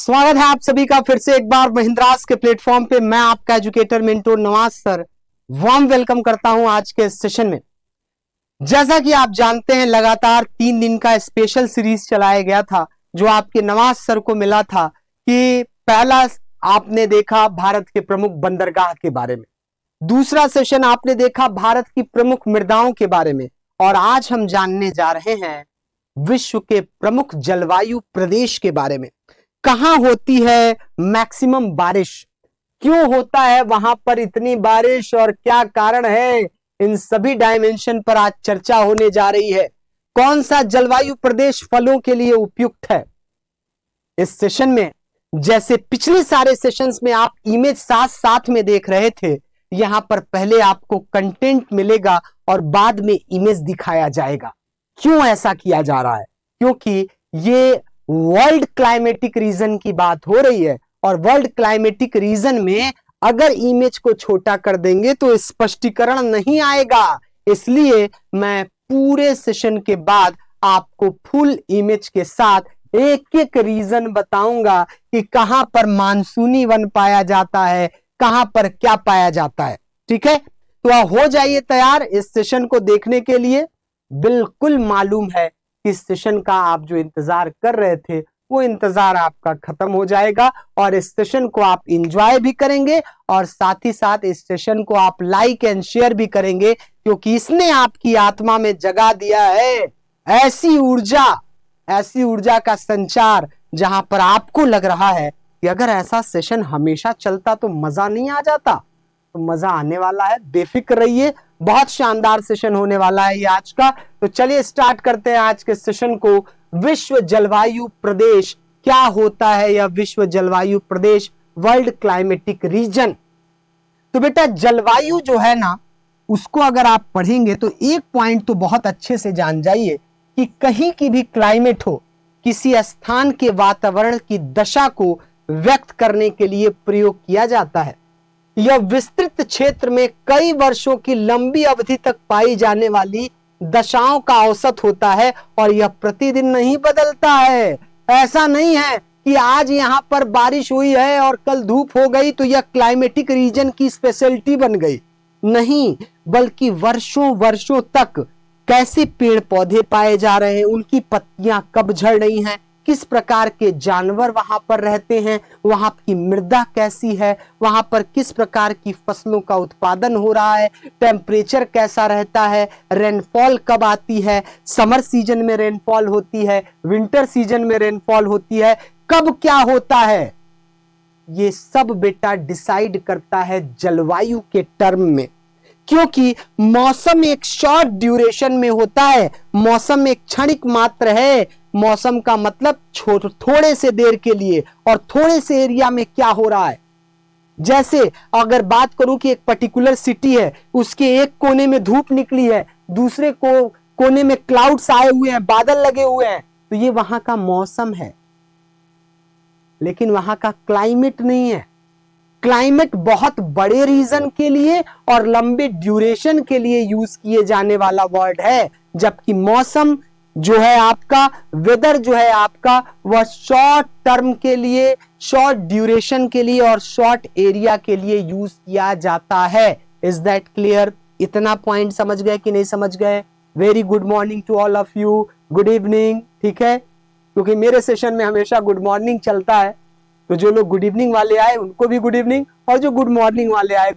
स्वागत है आप सभी का फिर से एक बार महिंद्रास के प्लेटफॉर्म पे। मैं आपका educator mentor Nawaz sir warm welcome करता हूं आज के सेशन में। जैसा कि आप जानते हैं, लगातार 3 दिन का स्पेशल सीरीज चलाया गया था जो आपके नवाज सर को मिला था कि पहला आपने देखा भारत के प्रमुख बंदरगाह के बारे में, दूसरा सेशन आपने देखा भारत की प्रमुख मृदाओं के बारे में, और आज हम जानने जा रहे हैं विश्व के प्रमुख जलवायु प्रदेश के बारे में। कहां होती है मैक्सिमम बारिश, क्यों होता है वहां पर इतनी बारिश और क्या कारण है, इन सभी डायमेंशन पर आज चर्चा होने जा रही है। कौन सा जलवायु प्रदेश फलों के लिए उपयुक्त है। इस सेशन में जैसे पिछले सारे सेशंस में आप इमेज साथ साथ में देख रहे थे, यहां पर पहले आपको कंटेंट मिलेगा और बाद में इमेज दिखाया जाएगा। क्यों ऐसा किया जा रहा है? क्योंकि ये वर्ल्ड क्लाइमेटिक रीजन की बात हो रही है, और वर्ल्ड क्लाइमेटिक रीजन में अगर इमेज को छोटा कर देंगे तो स्पष्टीकरण नहीं आएगा। इसलिए मैं पूरे सेशन के बाद आपको फुल इमेज के साथ एक एक रीजन बताऊंगा कि कहां पर मानसूनी वन पाया जाता है, कहां पर क्या पाया जाता है। ठीक है, तो हो जाइए तैयार इस सेशन को देखने के लिए। बिल्कुल मालूम है इस सेशन का आप जो इंतजार कर रहे थे वो इंतजार आपका खत्म हो जाएगा, और इस सेशन को आप एंजॉय भी करेंगे और साथ ही साथ इस सेशन को आप लाइक एंड शेयर भी करेंगे, क्योंकि इसने आपकी आत्मा में जगा दिया है ऐसी ऊर्जा का संचार जहां पर आपको लग रहा है कि अगर ऐसा सेशन हमेशा चलता तो मजा नहीं आ जाता। तो मजा आने वाला है, बेफिक्र रहिए, बहुत शानदार सेशन होने वाला है ये आज का। तो चलिए स्टार्ट करते हैं आज के सेशन को। विश्व जलवायु प्रदेश क्या होता है, या विश्व जलवायु प्रदेश वर्ल्ड क्लाइमेटिक रीजन। तो बेटा जलवायु जो है ना, उसको अगर आप पढ़ेंगे तो एक पॉइंट तो बहुत अच्छे से जान जाइए कि कहीं की भी क्लाइमेट हो, किसी स्थान के वातावरण की दशा को व्यक्त करने के लिए प्रयोग किया जाता है। यह विस्तृत क्षेत्र में कई वर्षों की लंबी अवधि तक पाई जाने वाली दशाओं का औसत होता है, और यह प्रतिदिन नहीं बदलता है। ऐसा नहीं है कि आज यहां पर बारिश हुई है और कल धूप हो गई तो यह क्लाइमेटिक रीजन की स्पेशलिटी बन गई, नहीं, बल्कि वर्षों वर्षों तक कैसे पेड़ पौधे पाए जा रहे हैं, उनकी पत्तियां कब झड़ रही हैं, किस प्रकार के जानवर वहां पर रहते हैं, वहां की मृदा कैसी है, वहां पर किस प्रकार की फसलों का उत्पादन हो रहा है, टेम्परेचर कैसा रहता है, रेनफॉल कब आती है, समर सीजन में रेनफॉल होती है, विंटर सीजन में रेनफॉल होती है, कब क्या होता है, ये सब बेटा डिसाइड करता है जलवायु के टर्म में। क्योंकि मौसम एक शॉर्ट ड्यूरेशन में होता है, मौसम एक क्षणिक मात्र है। मौसम का मतलब थोड़े से देर के लिए और थोड़े से एरिया में क्या हो रहा है। जैसे अगर बात करूं कि एक पर्टिकुलर सिटी है, उसके एक कोने में धूप निकली है, दूसरे कोने में क्लाउड्स आए हुए हैं, बादल लगे हुए हैं, तो ये वहां का मौसम है, लेकिन वहां का क्लाइमेट नहीं है। क्लाइमेट बहुत बड़े रीजन के लिए और लंबे ड्यूरेशन के लिए यूज किए जाने वाला वर्ड है, जबकि मौसम जो है आपका, वेदर जो है आपका, वह शॉर्ट टर्म के लिए, शॉर्ट ड्यूरेशन के लिए और शॉर्ट एरिया के लिए यूज किया जाता है। Is that clear? इतना पॉइंट समझ गए कि नहीं समझ गए? Very good morning to all of you, good evening. ठीक है, क्योंकि मेरे सेशन में हमेशा गुड मॉर्निंग चलता है, तो जो लोग गुड इवनिंग वाले आए उनको भी गुड इवनिंग, और जो गुड मॉर्निंग वाले आए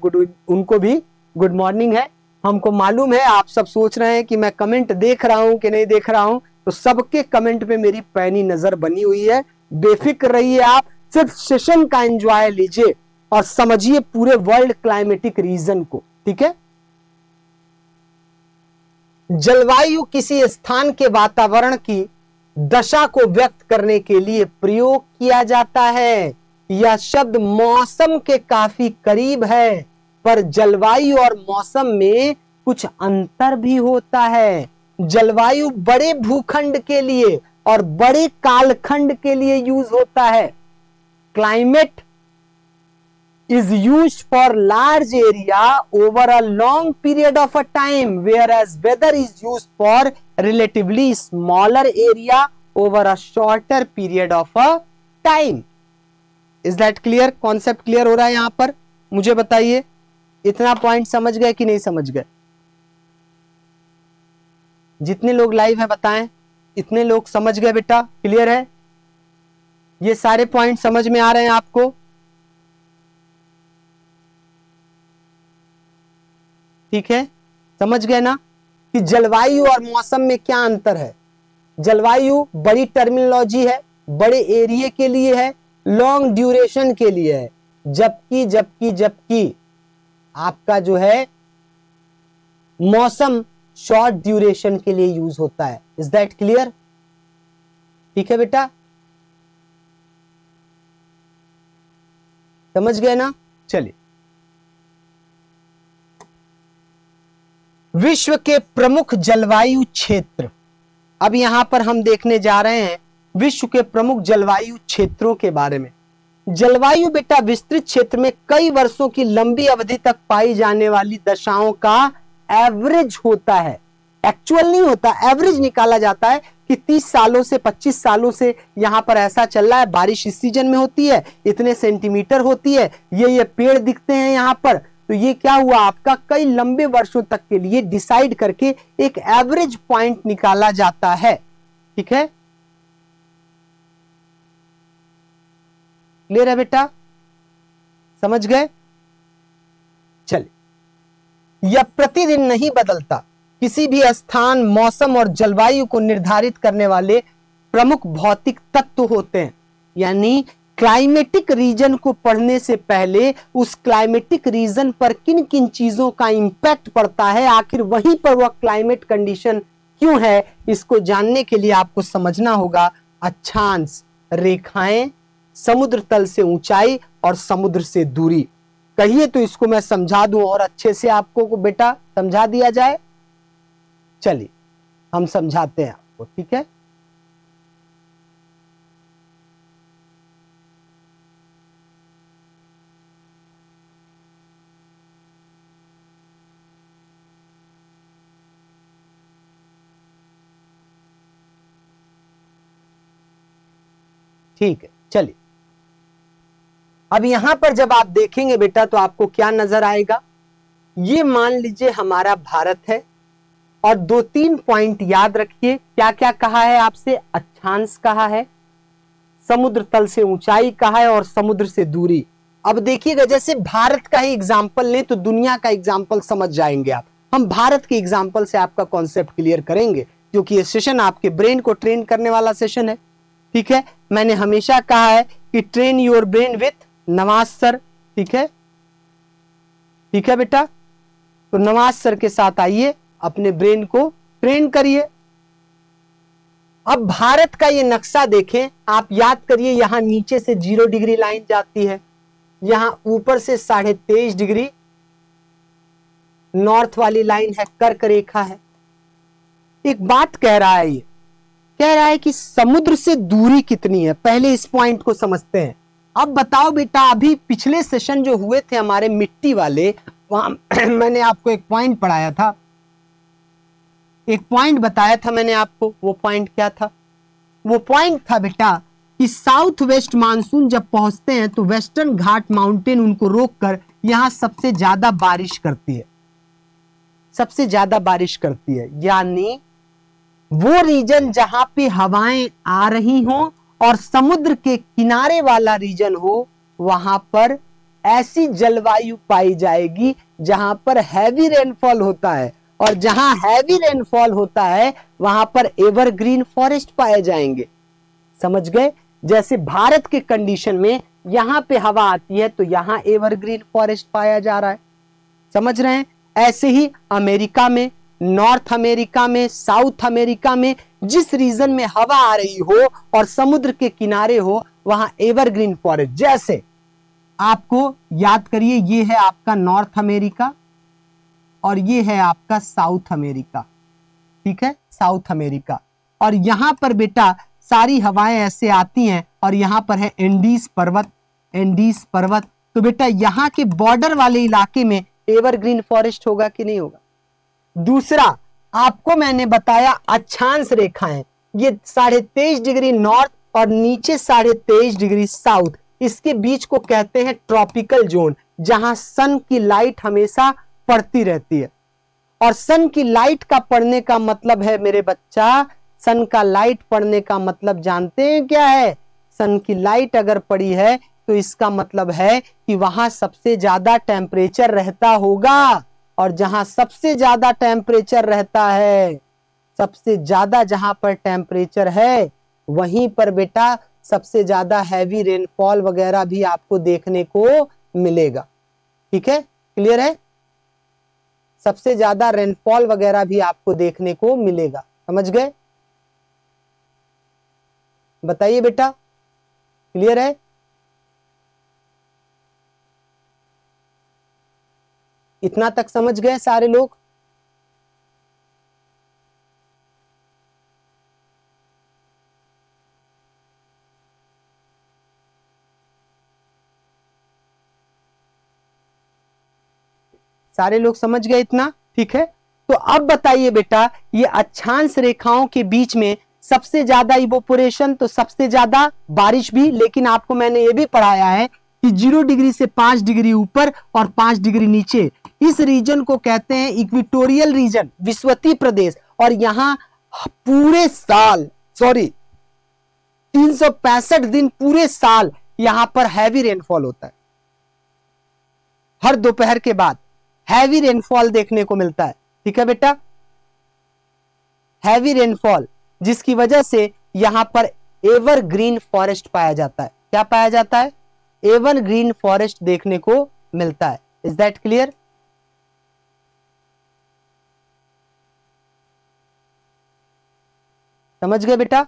उनको भी गुड मॉर्निंग है। हमको मालूम है आप सब सोच रहे हैं कि मैं कमेंट देख रहा हूं कि नहीं देख रहा हूं, तो सबके कमेंट पे मेरी पैनी नजर बनी हुई है। बेफिक्र रहिए, आप सिर्फ सेशन का एंजॉय लीजिए और समझिए पूरे वर्ल्ड क्लाइमेटिक रीजन को। ठीक है, जलवायु किसी स्थान के वातावरण की दशा को व्यक्त करने के लिए प्रयोग किया जाता है। यह शब्द मौसम के काफी करीब है, पर जलवायु और मौसम में कुछ अंतर भी होता है। जलवायु बड़े भूखंड के लिए और बड़े कालखंड के लिए यूज होता है। Climate is used for large area over a long period of a time, whereas weather is used for relatively smaller area over a shorter period of a time. Is that clear? Concept clear हो रहा है यहां पर? मुझे बताइए, इतना point समझ गए कि नहीं समझ गए? जितने लोग लाइव है बताएं, इतने लोग समझ गए बेटा? क्लियर है? ये सारे पॉइंट समझ में आ रहे हैं आपको? ठीक है, समझ गए ना कि जलवायु और मौसम में क्या अंतर है? जलवायु बड़ी टर्मिनोलॉजी है, बड़े एरिया के लिए है, लॉन्ग ड्यूरेशन के लिए है, जबकि आपका जो है मौसम शॉर्ट ड्यूरेशन के लिए यूज होता है। Is that clear? ठीक है बेटा, समझ गए ना? चलिए, विश्व के प्रमुख जलवायु क्षेत्र, अब यहां पर हम देखने जा रहे हैं विश्व के प्रमुख जलवायु क्षेत्रों के बारे में। जलवायु बेटा विस्तृत क्षेत्र में कई वर्षों की लंबी अवधि तक पाई जाने वाली दशाओं का एवरेज होता है। एक्चुअल नहीं होता, एवरेज निकाला जाता है कि 30 सालों से 25 सालों से यहां पर ऐसा चल रहा है, बारिश इस सीजन में होती है, इतने सेंटीमीटर होती है, ये पेड़ दिखते हैं यहां पर, तो ये क्या हुआ आपका कई लंबे वर्षों तक के लिए डिसाइड करके एक एवरेज पॉइंट निकाला जाता है। ठीक है, क्लियर है बेटा? समझ गए? चलिए, यह प्रतिदिन नहीं बदलता, किसी भी स्थान, मौसम और जलवायु को निर्धारित करने वाले प्रमुख भौतिक तत्व होते हैं। यानी क्लाइमेटिक रीजन को पढ़ने से पहले उस क्लाइमेटिक रीजन पर किन किन चीजों का इंपैक्ट पड़ता है, आखिर वहीं पर वह क्लाइमेट कंडीशन क्यों है, इसको जानने के लिए आपको समझना होगा अक्षांश रेखाएं, समुद्र तल से ऊंचाई और समुद्र से दूरी। कहिए तो इसको मैं समझा दूं और अच्छे से आपको को बेटा समझा दिया जाए। चलिए हम समझाते हैं आपको, ठीक है? ठीक है, चलिए अब यहां पर जब आप देखेंगे बेटा तो आपको क्या नजर आएगा, ये मान लीजिए हमारा भारत है और 2-3 पॉइंट याद रखिए। क्या क्या कहा है आपसे? अक्षांश कहा है, समुद्र तल से ऊंचाई कहा है और समुद्र से दूरी। अब देखिएगा, जैसे भारत का ही एग्जाम्पल लें तो दुनिया का एग्जाम्पल समझ जाएंगे आप। हम भारत के एग्जाम्पल से आपका कॉन्सेप्ट क्लियर करेंगे, क्योंकि ये सेशन आपके ब्रेन को ट्रेन करने वाला सेशन है। ठीक है, मैंने हमेशा कहा है कि train your brain with Nawaz sir. ठीक है, ठीक है बेटा, तो नवाज सर के साथ आइए, अपने ब्रेन को ट्रेन करिए। अब भारत का ये नक्शा देखें, आप याद करिए, यहां नीचे से 0 डिग्री लाइन जाती है, यहां ऊपर से 23.5 डिग्री नॉर्थ वाली लाइन है, कर्क रेखा है। एक बात कह रहा है, ये कह रहा है कि समुद्र से दूरी कितनी है। पहले इस पॉइंट को समझते हैं। अब बताओ बेटा, अभी पिछले सेशन जो हुए थे हमारे मिट्टी वाले, वहां मैंने आपको एक पॉइंट पढ़ाया था, एक पॉइंट बताया था मैंने आपको। वो पॉइंट क्या था? वो पॉइंट था बेटा कि साउथ वेस्ट मानसून जब पहुंचते हैं तो वेस्टर्न घाट माउंटेन उनको रोककर यहां सबसे ज्यादा बारिश करती है, सबसे ज्यादा बारिश करती है। यानी वो रीजन जहां पे हवाएं आ रही हो और समुद्र के किनारे वाला रीजन हो, वहां पर ऐसी जलवायु पाई जाएगी जहां पर हैवी रेनफॉल होता है, और जहां हैवी रेनफॉल होता है वहां पर एवरग्रीन फॉरेस्ट पाए जाएंगे। समझ गए? जैसे भारत के कंडीशन में यहां पे हवा आती है तो यहां एवरग्रीन फॉरेस्ट पाया जा रहा है। समझ रहे हैं? ऐसे ही अमेरिका में, नॉर्थ अमेरिका में, साउथ अमेरिका में जिस रीजन में हवा आ रही हो और समुद्र के किनारे हो, वहां एवरग्रीन फॉरेस्ट। जैसे आपको याद करिए, ये है आपका नॉर्थ अमेरिका और ये है आपका साउथ अमेरिका। ठीक है, साउथ अमेरिका। और यहां पर बेटा सारी हवाएं ऐसे आती हैं और यहां पर है एंडीज पर्वत, एंडीज पर्वत। तो बेटा यहां के बॉर्डर वाले इलाके में एवरग्रीन फॉरेस्ट होगा कि नहीं होगा? दूसरा आपको मैंने बताया अक्षांश रेखाएं, ये 23.5 डिग्री नॉर्थ और नीचे 23.5 डिग्री साउथ, इसके बीच को कहते हैं ट्रॉपिकल जोन, जहां सन की लाइट हमेशा पड़ती रहती है। और सन की लाइट का पड़ने का मतलब है मेरे बच्चा, सन का लाइट पड़ने का मतलब जानते हैं क्या है? सन की लाइट अगर पड़ी है तो इसका मतलब है कि वहां सबसे ज्यादा टेम्परेचर रहता होगा। और जहां सबसे ज्यादा टेम्परेचर रहता है, सबसे ज्यादा जहां पर टेम्परेचर है, वहीं पर बेटा सबसे ज्यादा हैवी रेनफॉल वगैरह भी आपको देखने को मिलेगा। ठीक है, क्लियर है? सबसे ज्यादा रेनफॉल वगैरह भी आपको देखने को मिलेगा। समझ गए? बताइए बेटा, क्लियर है? इतना तक समझ गए सारे लोग? सारे लोग समझ गए इतना? ठीक है, तो अब बताइए बेटा, ये अक्षांश रेखाओं के बीच में सबसे ज्यादा इवोपोरेशन, तो सबसे ज्यादा बारिश भी, लेकिन आपको मैंने ये भी पढ़ाया है कि 0 डिग्री से 5 डिग्री ऊपर और 5 डिग्री नीचे, इस रीजन को कहते हैं इक्वेटोरियल रीजन, विषुवतीय प्रदेश। और यहां पूरे साल, सॉरी 365 दिन पूरे साल यहां पर हैवी रेनफॉल होता है। हर दोपहर के बाद हैवी रेनफॉल देखने को मिलता है। ठीक है बेटा, हैवी रेनफॉल, जिसकी वजह से यहां पर एवरग्रीन फॉरेस्ट पाया जाता है। क्या पाया जाता है? एवरग्रीन फॉरेस्ट देखने को मिलता है। Is that clear? समझ गए बेटा?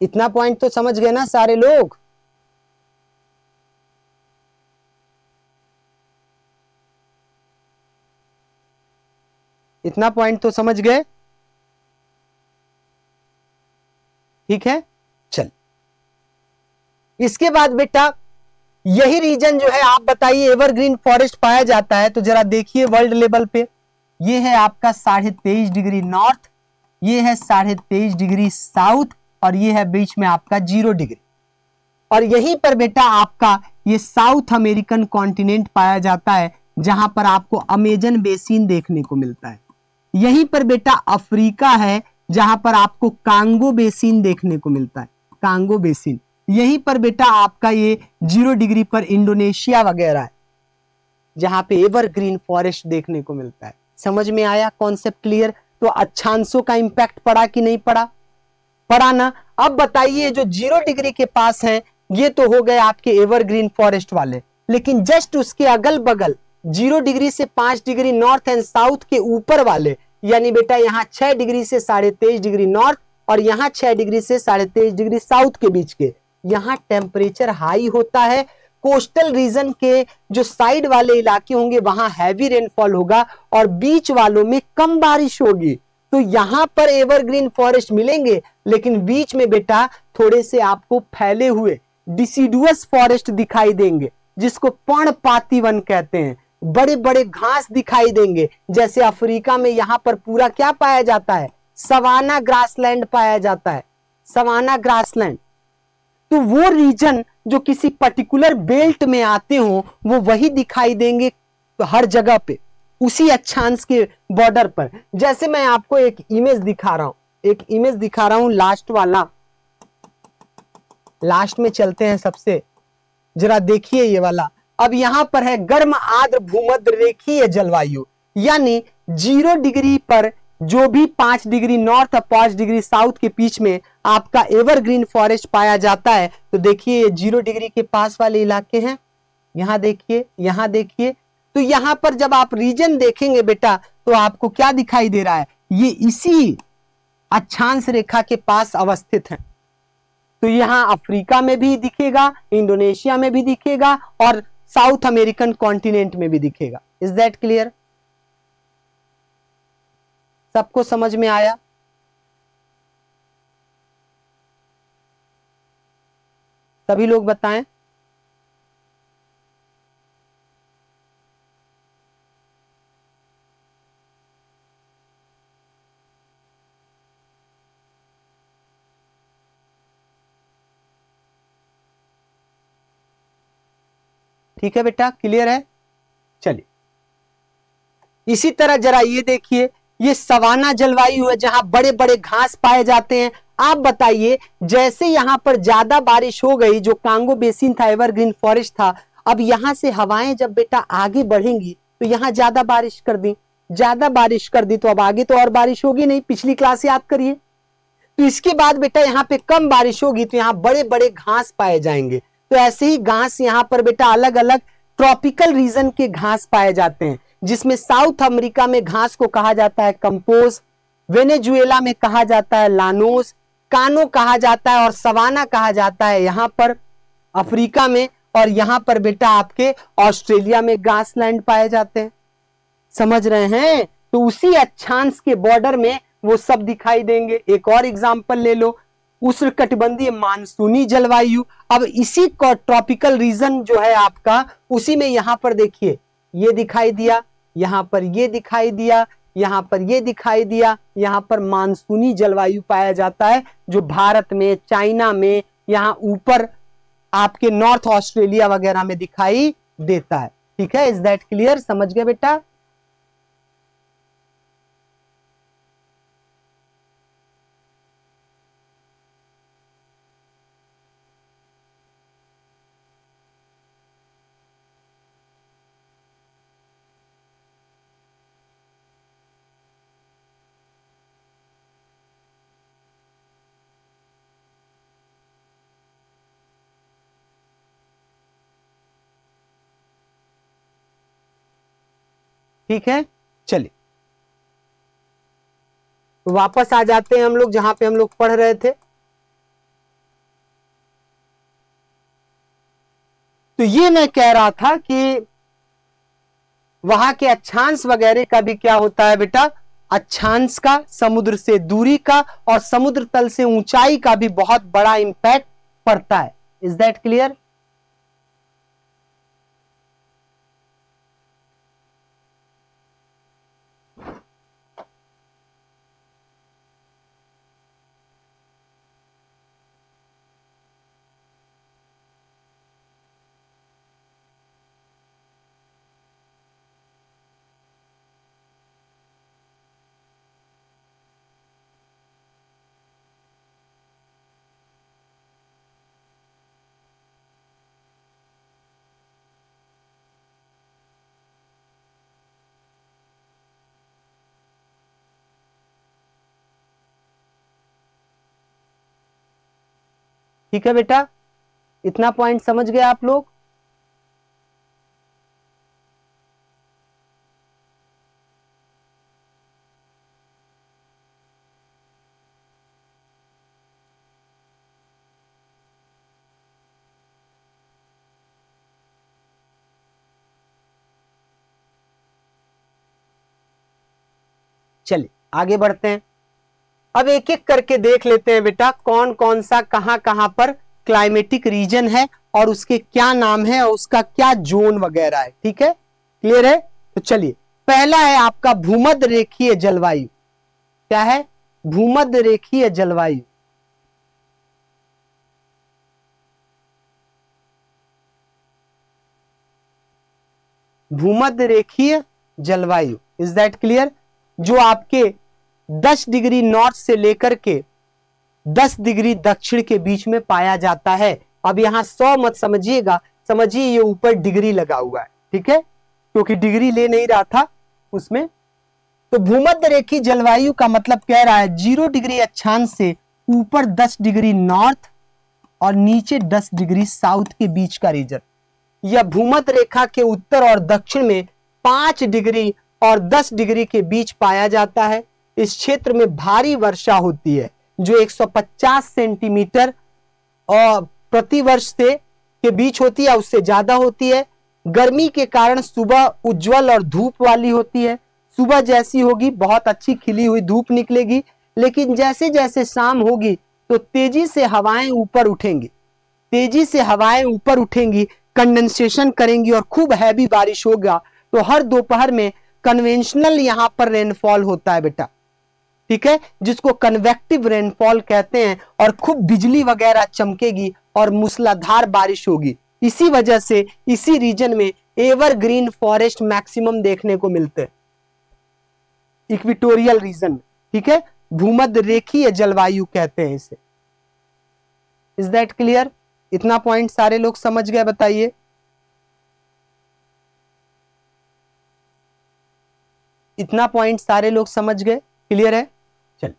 इतना पॉइंट तो समझ गए ना सारे लोग? इतना पॉइंट तो समझ गए? ठीक है, चल इसके बाद बेटा, यही रीजन जो है, आप बताइए एवरग्रीन फॉरेस्ट पाया जाता है, तो जरा देखिए वर्ल्ड लेवल पे, ये है आपका 23.5 डिग्री नॉर्थ, ये है 23.5 डिग्री साउथ, और ये है बीच में आपका 0 डिग्री। और यहीं पर बेटा आपका ये साउथ अमेरिकन कॉन्टिनेंट पाया जाता है, जहां पर आपको अमेजन बेसिन देखने को मिलता है। यहीं पर बेटा अफ्रीका है, जहां पर आपको कांगो बेसिन देखने को मिलता है, कांगो बेसिन। यहीं पर बेटा आपका ये 0 डिग्री पर इंडोनेशिया वगैरह है, जहां पे एवरग्रीन फॉरेस्ट देखने को मिलता है। समझ में आया कॉन्सेप्ट? क्लियर? तो अक्षांशों का इंपैक्ट पड़ा कि नहीं पड़ा? पड़ा ना? अब बताइए, जो 0 डिग्री के पास हैं, ये तो हो गए आपके एवरग्रीन फॉरेस्ट वाले, लेकिन जस्ट उसके अगल बगल 0 डिग्री से 5 डिग्री नॉर्थ एंड साउथ के ऊपर वाले, यानी बेटा यहाँ 6 डिग्री से 23.5 डिग्री नॉर्थ और यहाँ 6 डिग्री से 23.5 डिग्री साउथ के बीच के, यहाँ टेम्परेचर हाई होता है। कोस्टल रीजन के जो साइड वाले इलाके होंगे वहां हैवी रेनफॉल होगा और बीच वालों में कम बारिश होगी। तो यहां पर एवरग्रीन फॉरेस्ट मिलेंगे, लेकिन बीच में बेटा थोड़े से आपको फैले हुए डिसिडुअस फॉरेस्ट दिखाई देंगे, जिसको पर्णपाती वन कहते हैं। बड़े बड़े घास दिखाई देंगे, जैसे अफ्रीका में यहां पर पूरा क्या पाया जाता है? सवाना ग्रासलैंड पाया जाता है, सवाना ग्रासलैंड। तो वो रीजन जो किसी पर्टिकुलर बेल्ट में आते हो, वो वही दिखाई देंगे हर जगह पे, उसी अक्षांश के बॉर्डर पर। जैसे मैं आपको एक इमेज दिखा रहा हूं, एक इमेज दिखा रहा हूं, लास्ट वाला, लास्ट में चलते हैं सबसे, जरा देखिए ये वाला। अब यहां पर है गर्म आर्द्र भूमध्य रेखीय जलवायु, यानी 0 डिग्री पर जो भी 5 डिग्री नॉर्थ और 5 डिग्री साउथ के बीच में आपका एवरग्रीन फॉरेस्ट पाया जाता है। तो देखिए 0 डिग्री के पास वाले इलाके हैं, यहां देखिए, यहां देखिए। तो यहां पर जब आप रीजन देखेंगे बेटा, तो आपको क्या दिखाई दे रहा है? ये इसी अक्षांश रेखा के पास अवस्थित है। तो यहां अफ्रीका में भी दिखेगा, इंडोनेशिया में भी दिखेगा और साउथ अमेरिकन कॉन्टिनेंट में भी दिखेगा। Is that clear? सबको समझ में आया? सभी लोग बताएं। ठीक है बेटा, क्लियर है। चलिए इसी तरह जरा ये देखिए, ये सवाना जलवायु है जहां बड़े बड़े घास पाए जाते हैं। आप बताइए, जैसे यहां पर ज्यादा बारिश हो गई, जो कांगो बेसिन था, एवरग्रीन फॉरेस्ट था, अब यहां से हवाएं जब बेटा आगे बढ़ेंगी तो यहां ज्यादा बारिश कर दी, ज्यादा बारिश कर दी तो अब आगे तो और बारिश होगी नहीं, पिछली क्लास याद करिए। तो इसके बाद बेटा यहाँ पे कम बारिश होगी तो यहाँ बड़े बड़े घास पाए जाएंगे। तो ऐसे ही घास यहाँ पर बेटा अलग अलग ट्रॉपिकल रीजन के घास पाए जाते हैं, जिसमें साउथ अमेरिका में घास को कहा जाता है कंपोज, वेनेजुएला में कहा जाता है लानोस, कानो कहा जाता है और सवाना कहा जाता है यहाँ पर अफ्रीका में, और यहाँ पर बेटा आपके ऑस्ट्रेलिया में ग्रासलैंड पाए जाते हैं। समझ रहे हैं? तो उसी अक्षांश के बॉर्डर में वो सब दिखाई देंगे। एक और एग्जांपल ले लो, उष्णकटिबंधीय मानसूनी जलवायु। अब इसी ट्रॉपिकल रीजन जो है आपका, उसी में यहां पर देखिए ये दिखाई दिया, यहां पर ये दिखाई दिया, यहां पर ये दिखाई दिया, यहां पर मानसूनी जलवायु पाया जाता है, जो भारत में, चाइना में, यहां ऊपर आपके नॉर्थ ऑस्ट्रेलिया वगैरह में दिखाई देता है। ठीक है, इज दैट क्लियर? समझ गए बेटा? ठीक है, चलिए वापस आ जाते हैं हम लोग जहां पे हम लोग पढ़ रहे थे। तो ये मैं कह रहा था कि वहां के अक्षांश वगैरह का भी क्या होता है बेटा, अक्षांश का, समुद्र से दूरी का और समुद्र तल से ऊंचाई का भी बहुत बड़ा इंपैक्ट पड़ता है। Is that clear? ठीक है बेटा, इतना पॉइंट समझ गए आप लोग? चलिए आगे बढ़ते हैं। अब एक एक करके देख लेते हैं बेटा, कौन कौन सा कहां कहां पर क्लाइमेटिक रीजन है और उसके क्या नाम है और उसका क्या जोन वगैरह है। ठीक है, क्लियर है? तो चलिए, पहला है आपका भूमध्य रेखीय जलवायु। क्या है? भूमध्य रेखीय जलवायु। भूमध्य रेखीय जलवायु, इज दैट क्लियर? जो आपके 10 डिग्री नॉर्थ से लेकर के 10 डिग्री दक्षिण के बीच में पाया जाता है। अब यहां 100 मत समझिएगा, समझिए ये ऊपर डिग्री लगा हुआ है। ठीक है, क्योंकि डिग्री ले नहीं रहा था उसमें। तो भूमध्य रेखीय जलवायु का मतलब कह रहा है 0 डिग्री अक्षांश से ऊपर 10 डिग्री नॉर्थ और नीचे 10 डिग्री साउथ के बीच का रीजन। यह भूमध्य रेखा के उत्तर और दक्षिण में 5 डिग्री और 10 डिग्री के बीच पाया जाता है। इस क्षेत्र में भारी वर्षा होती है, जो 150 सेंटीमीटर और प्रति वर्ष से के बीच होती है, उससे ज्यादा होती है। गर्मी के कारण सुबह उज्जवल और धूप वाली होती है। सुबह जैसी होगी बहुत अच्छी खिली हुई धूप निकलेगी, लेकिन जैसे जैसे शाम होगी तो तेजी से हवाएं ऊपर उठेंगी, तेजी से हवाएं ऊपर उठेंगी, कंडेंसेशन करेंगी और खूब हैवी बारिश होगा। तो हर दोपहर में कन्वेंशनल यहां पर रेनफॉल होता है बेटा। ठीक है, जिसको कन्वेक्टिव रेनफॉल कहते हैं, और खूब बिजली वगैरह चमकेगी और मूसलाधार बारिश होगी। इसी वजह से इसी रीजन में एवरग्रीन फॉरेस्ट मैक्सिमम देखने को मिलते हैं, इक्वेटोरियल रीजन में, ठीक है। भूमध्य रेखीय जलवायु कहते हैं इसे। Is that clear? इतना पॉइंट सारे लोग समझ गए? बताइए। इतना पॉइंट सारे लोग समझ गए? क्लियर है? चल,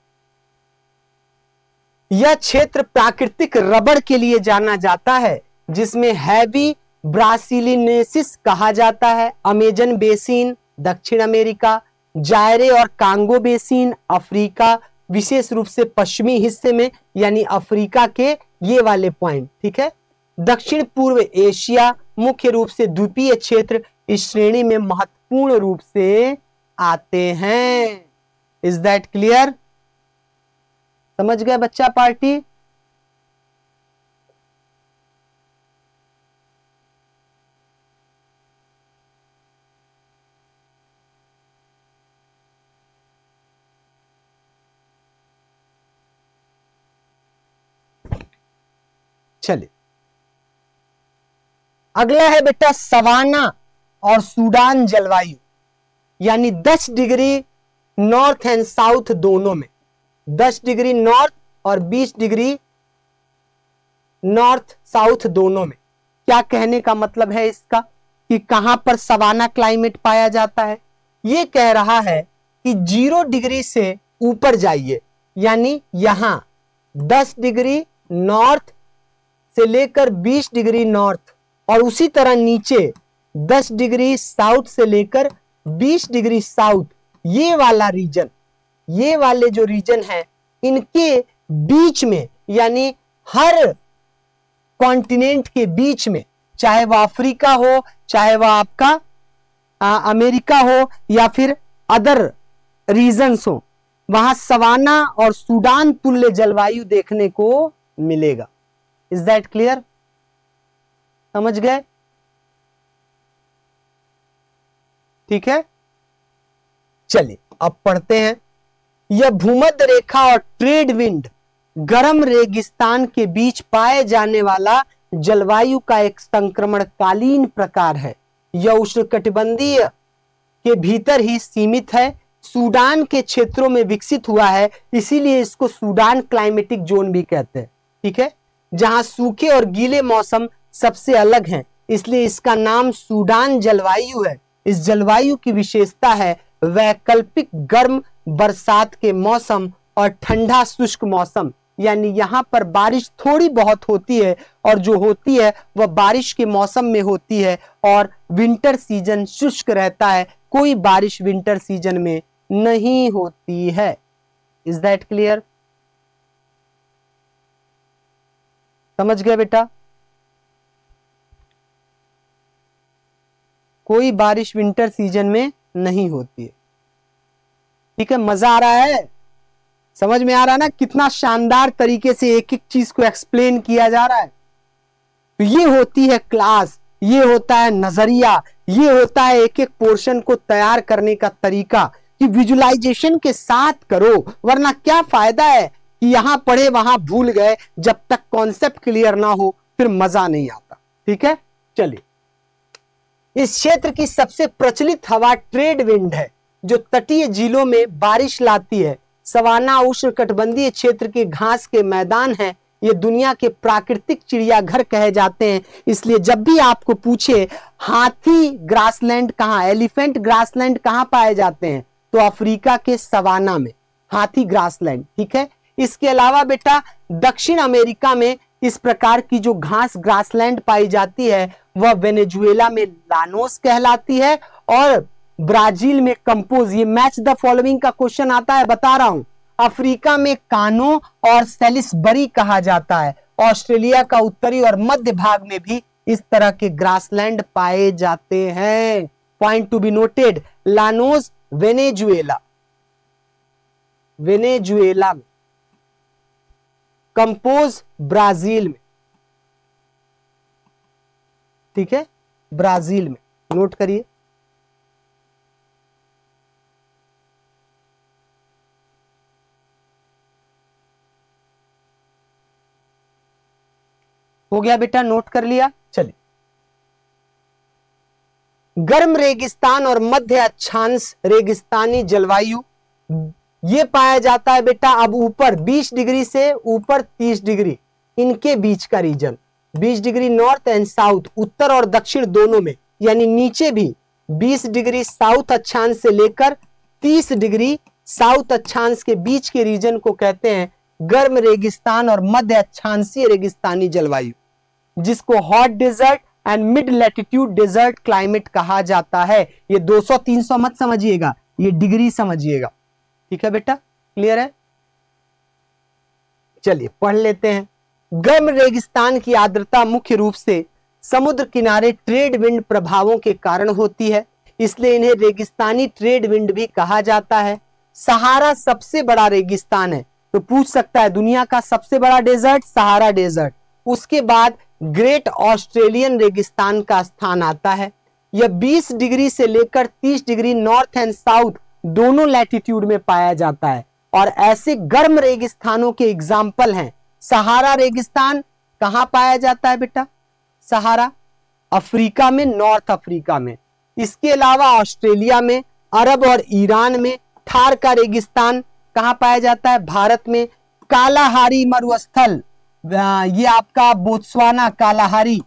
यह क्षेत्र प्राकृतिक रबड़ के लिए जाना जाता है, जिसमें हैवी ब्रासिलिनेसिस कहा जाता है। अमेजन बेसिन दक्षिण अमेरिका, जायरे और कांगो बेसिन अफ्रीका, विशेष रूप से पश्चिमी हिस्से में यानी अफ्रीका के ये वाले पॉइंट, ठीक है। दक्षिण पूर्व एशिया, मुख्य रूप से द्वीपीय क्षेत्र इस श्रेणी में महत्वपूर्ण रूप से आते हैं। Is that clear? समझ गए बच्चा पार्टी? चलिए, अगला है बेटा सवाना और सूडान जलवायु, यानी 10 डिग्री नॉर्थ एंड साउथ दोनों में, 10 डिग्री नॉर्थ और 20 डिग्री नॉर्थ साउथ दोनों में। क्या कहने का मतलब है इसका कि कहां पर सवाना क्लाइमेट पाया जाता है? यह कह रहा है कि 0 डिग्री से ऊपर जाइए, यानी यहां 10 डिग्री नॉर्थ से लेकर 20 डिग्री नॉर्थ, और उसी तरह नीचे 10 डिग्री साउथ से लेकर 20 डिग्री साउथ, ये वाला रीजन, ये वाले जो रीजन है इनके बीच में, यानी हर कॉन्टिनेंट के बीच में, चाहे वह अफ्रीका हो, चाहे वह आपका अमेरिका हो या फिर अदर रीजन्स हो, वहां सवाना और सूडान तुल्य जलवायु देखने को मिलेगा। Is that clear? समझ गए? ठीक है, चलिए अब पढ़ते हैं। यह भूमध्य रेखा और ट्रेड विंड गर्म रेगिस्तान के बीच पाए जाने वाला जलवायु का एक संक्रमणकालीन प्रकार है। यह उष्णकटिबंधीय के भीतर ही सीमित है, सूडान के क्षेत्रों में विकसित हुआ है, इसीलिए इसको सूडान क्लाइमेटिक जोन भी कहते हैं, ठीक है। जहां सूखे और गीले मौसम सबसे अलग हैं, इसलिए इसका नाम सूडान जलवायु है। इस जलवायु की विशेषता है वैकल्पिक गर्म बरसात के मौसम और ठंडा शुष्क मौसम, यानी यहां पर बारिश थोड़ी बहुत होती है और जो होती है वह बारिश के मौसम में होती है, और विंटर सीजन शुष्क रहता है, कोई बारिश विंटर सीजन में नहीं होती है। Is that clear? समझ गए बेटा? कोई बारिश विंटर सीजन में नहीं होती है, ठीक है। मजा आ रहा है? समझ में आ रहा है ना कितना शानदार तरीके से एक एक चीज को एक्सप्लेन किया जा रहा है? तो ये होती है क्लास, ये होता है नजरिया, ये होता है एक एक पोर्शन को तैयार करने का तरीका कि विजुअलाइजेशन के साथ करो, वरना क्या फायदा है कि यहां पढ़े वहां भूल गए, जब तक कॉन्सेप्ट क्लियर ना हो फिर मजा नहीं आता, ठीक है। चलिए, इस क्षेत्र की सबसे प्रचलित हवा ट्रेड विंड है, जो तटीय जिलों में बारिश लाती है। सवाना उष्णकटिबंधीय क्षेत्र के घास के मैदान हैं, ये दुनिया के प्राकृतिक चिड़ियाघर कहे जाते हैं। इसलिए जब भी आपको पूछे हाथी ग्रासलैंड कहाँ, एलिफेंट ग्रासलैंड कहाँ पाए जाते हैं, तो अफ्रीका के सवाना में हाथी ग्रासलैंड, ठीक है। इसके अलावा बेटा दक्षिण अमेरिका में इस प्रकार की जो घास ग्रासलैंड पाई जाती है वह वेनेजुएला में लानोस कहलाती है, और ब्राजील में कंपोज। ये मैच द फॉलोइंग का क्वेश्चन आता है, बता रहा हूं। अफ्रीका में कानो और सेलिसबरी कहा जाता है। ऑस्ट्रेलिया का उत्तरी और मध्य भाग में भी इस तरह के ग्रासलैंड पाए जाते हैं। Point to be noted, Llanos Venezuela, Venezuela में, कंपोज ब्राजील में, ठीक है, ब्राजील में। नोट करिए। हो गया बेटा, नोट कर लिया। चलिए गर्म रेगिस्तान और मध्य अक्षांश रेगिस्तानी जलवायु ये पाया जाता है बेटा अब ऊपर 20 डिग्री से ऊपर 30 डिग्री इनके बीच का region, 20 degree north and south, उत्तर और दक्षिण दोनों में, यानी नीचे भी 20 डिग्री साउथ अक्षांश से लेकर 30 डिग्री साउथ अक्षांश के बीच के रीजन को कहते हैं गर्म रेगिस्तान और मध्य अक्षांशीय रेगिस्तानी जलवायु, जिसको hot desert and mid latitude desert climate कहा जाता है। ये 200-300 मत समझिएगा, ये डिग्री समझिएगा। ठीक है बेटा, क्लियर है? चलिए पढ़ लेते हैं। गर्म रेगिस्तान की आर्द्रता मुख्य रूप से समुद्र किनारे ट्रेड विंड प्रभावों के कारण होती है, इसलिए इन्हें रेगिस्तानी ट्रेड विंड भी कहा जाता है। सहारा सबसे बड़ा रेगिस्तान है, तो पूछ सकता है दुनिया का सबसे बड़ा डेजर्ट सहारा डेजर्ट, उसके बाद ग्रेट ऑस्ट्रेलियन रेगिस्तान का स्थान आता है। यह 20 डिग्री से लेकर 30 डिग्री नॉर्थ एंड साउथ दोनों लैटिट्यूड में पाया जाता है। और ऐसे गर्म रेगिस्तानों के एग्जाम्पल हैं सहारा रेगिस्तान, कहां पाया जाता है बेटा? सहारा अफ्रीका में, नॉर्थ अफ्रीका में। इसके अलावा ऑस्ट्रेलिया में, अरब और ईरान में। थार का रेगिस्तान कहां पाया जाता है? भारत में। कालाहारी मरुस्थल ये आपका बोत्सवाना, कालाहारी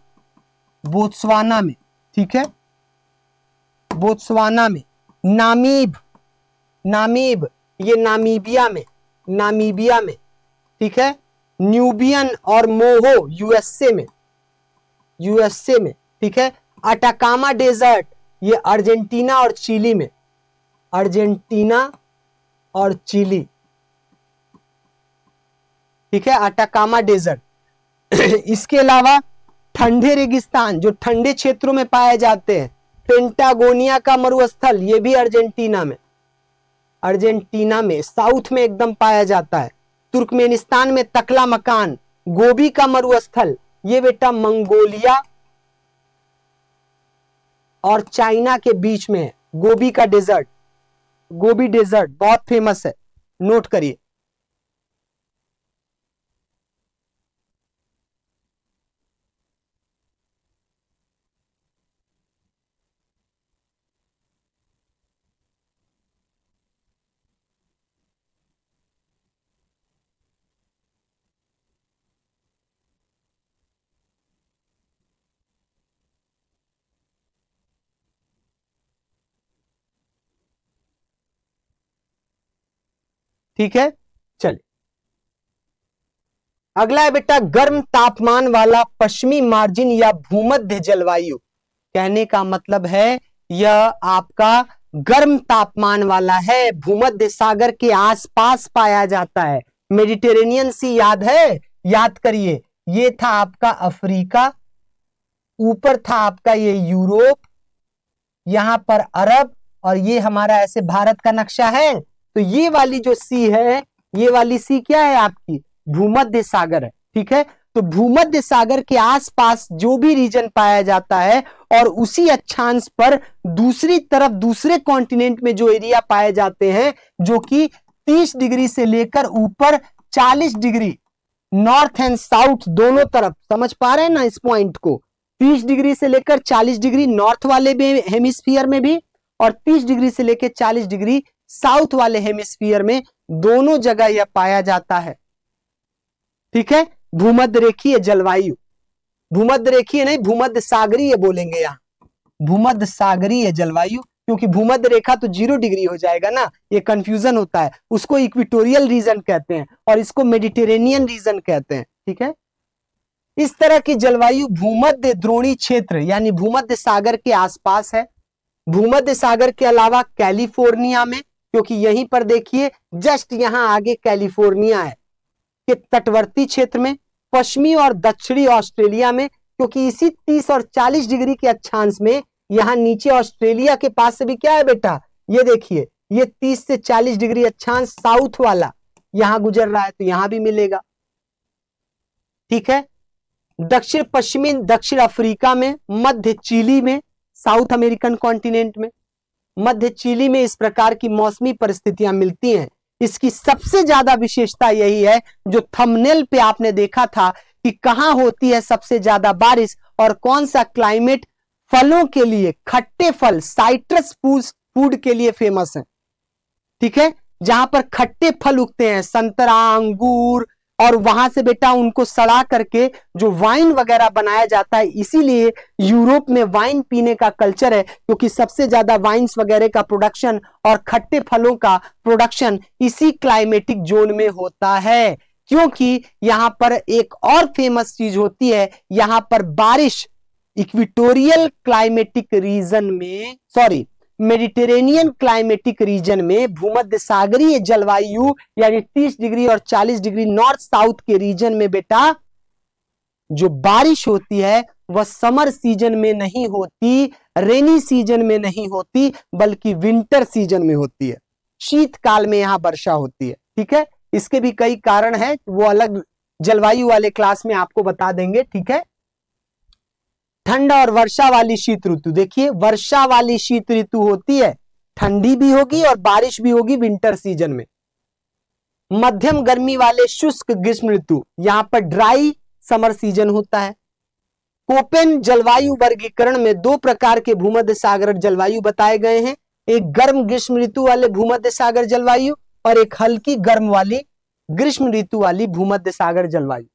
बोत्सवाना में, ठीक है, बोत्सवाना में। नामीब ये नामीबिया में, नामीबिया में, ठीक है। न्यूबियन और मोहो यूएसए में, यूएसए में, ठीक है। अटाकामा डेजर्ट ये अर्जेंटीना और चिली में, अर्जेंटीना और चिली, ठीक है, अटाकामा डेजर्ट। इसके अलावा ठंडे रेगिस्तान जो ठंडे क्षेत्रों में पाए जाते हैं, पेंटागोनिया का मरुस्थल ये भी अर्जेंटीना में, अर्जेंटीना में साउथ में एकदम पाया जाता है। तुर्कमेनिस्तान में तकला मकान, गोबी का मरुस्थल ये बेटा मंगोलिया और चाइना के बीच में है। गोबी का डेजर्ट, गोबी डेजर्ट बहुत फेमस है, नोट करिए। ठीक है, चलिए अगला है बेटा गर्म तापमान वाला पश्चिमी मार्जिन या भूमध्य जलवायु। कहने का मतलब है यह आपका गर्म तापमान वाला है, भूमध्य सागर के आसपास पाया जाता है। मेडिटेरेनियन सी याद है? याद करिए, ये था आपका अफ्रीका, ऊपर था आपका ये यूरोप, यहां पर अरब, और ये हमारा ऐसे भारत का नक्शा है। तो ये वाली जो सी है, ये वाली सी क्या है आपकी? भूमध्य सागर है, ठीक है। तो भूमध्य सागर के आसपास जो भी रीजन पाया जाता है और उसी अक्षांश पर दूसरी तरफ दूसरे कॉन्टिनेंट में जो एरिया पाए जाते हैं, जो कि 30 डिग्री से लेकर ऊपर 40 डिग्री नॉर्थ एंड साउथ दोनों तरफ, समझ पा रहे हैं ना इस पॉइंट को? 30 डिग्री से लेकर 40 डिग्री नॉर्थ वाले हेमिस्फीयर में भी और 30 डिग्री से लेकर 40 डिग्री साउथ वाले हेमिस्फीयर में, दोनों जगह यह पाया जाता है, ठीक है। भूमध्य रेखीय जलवायु, भूमध्य रेखीय नहीं, भूमध्य सागरीय बोलेंगे यहां, भूमध्य सागरीय जलवायु, क्योंकि भूमध्य रेखा तो 0 डिग्री हो जाएगा ना, ये कंफ्यूजन होता है। उसको इक्वेटोरियल रीजन कहते हैं और इसको मेडिटेरेनियन रीजन कहते हैं, ठीक है। इस तरह की जलवायु भूमध्य द्रोणी क्षेत्र यानी भूमध्य सागर के आसपास है। भूमध्य सागर के अलावा कैलिफोर्निया में, क्योंकि यहीं पर देखिए जस्ट यहां आगे कैलिफोर्निया है, के तटवर्ती क्षेत्र में, पश्चिमी और दक्षिणी ऑस्ट्रेलिया में, क्योंकि इसी 30 और 40 डिग्री के अक्षांश में यहां नीचे ऑस्ट्रेलिया के पास से भी क्या है बेटा? ये देखिए, ये 30 से 40 डिग्री अक्षांश साउथ वाला यहां गुजर रहा है, तो यहां भी मिलेगा, ठीक है। दक्षिण पश्चिमी दक्षिण अफ्रीका में, मध्य चिली में, साउथ अमेरिकन कॉन्टिनेंट में, मध्य चिली में इस प्रकार की मौसमी परिस्थितियां मिलती हैं। इसकी सबसे ज्यादा विशेषता यही है जो थंबनेल पे आपने देखा था कि कहां होती है सबसे ज्यादा बारिश और कौन सा क्लाइमेट फलों के लिए, खट्टे फल, साइट्रस फूड के लिए फेमस है। ठीक है, जहां पर खट्टे फल उगते हैं, संतरा, अंगूर, और वहां से बेटा उनको सड़ा करके जो वाइन वगैरह बनाया जाता है। इसीलिए यूरोप में वाइन पीने का कल्चर है, क्योंकि सबसे ज्यादा वाइन्स वगैरह का प्रोडक्शन और खट्टे फलों का प्रोडक्शन इसी क्लाइमेटिक जोन में होता है। क्योंकि यहां पर एक और फेमस चीज होती है, यहां पर बारिश इक्वेटोरियल क्लाइमेटिक रीजन में, सॉरी मेडिटेरेनियन क्लाइमेटिक रीजन में, भूमध्य सागरीय जलवायु यानी 30 डिग्री और 40 डिग्री नॉर्थ साउथ के रीजन में बेटा जो बारिश होती है वह समर सीजन में नहीं होती, रेनी सीजन में नहीं होती, बल्कि विंटर सीजन में होती है। शीतकाल में यहां वर्षा होती है। ठीक है, इसके भी कई कारण है, वो अलग जलवायु वाले क्लास में आपको बता देंगे। ठीक है, ठंडा और वर्षा वाली शीत ऋतु, देखिए वर्षा वाली शीत ऋतु होती है, ठंडी भी होगी और बारिश भी होगी विंटर सीजन में। मध्यम गर्मी वाले शुष्क ग्रीष्म ऋतु, यहां पर ड्राई समर सीजन होता है। कोपेन जलवायु वर्गीकरण में 2 प्रकार के भूमध्य सागर जलवायु बताए गए हैं, एक गर्म ग्रीष्म ऋतु वाले भूमध्य सागर जलवायु और एक हल्की गर्म वाली ग्रीष्म ऋतु वाली भूमध्य सागर जलवायु।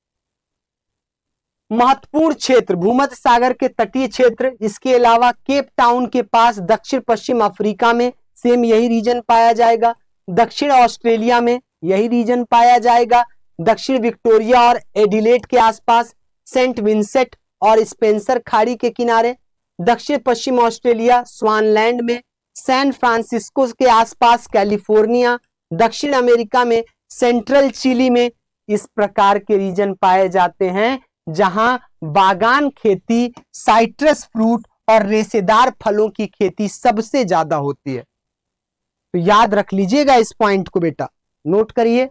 महत्वपूर्ण क्षेत्र, भूमध्य सागर के तटीय क्षेत्र, इसके अलावा केप टाउन के पास दक्षिण पश्चिम अफ्रीका में सेम यही रीजन पाया जाएगा, दक्षिण ऑस्ट्रेलिया में यही रीजन पाया जाएगा, दक्षिण विक्टोरिया और एडिलेड के आसपास, सेंट विंसेंट और स्पेंसर खाड़ी के किनारे, दक्षिण पश्चिम ऑस्ट्रेलिया स्वानलैंड में, सैन फ्रांसिस्को के आसपास कैलिफोर्निया, दक्षिण अमेरिका में सेंट्रल चिली में इस प्रकार के रीजन पाए जाते हैं जहां बागान खेती, साइट्रस फ्रूट और रेशेदार फलों की खेती सबसे ज्यादा होती है। तो याद रख लीजिएगा इस पॉइंट को बेटा, नोट करिए।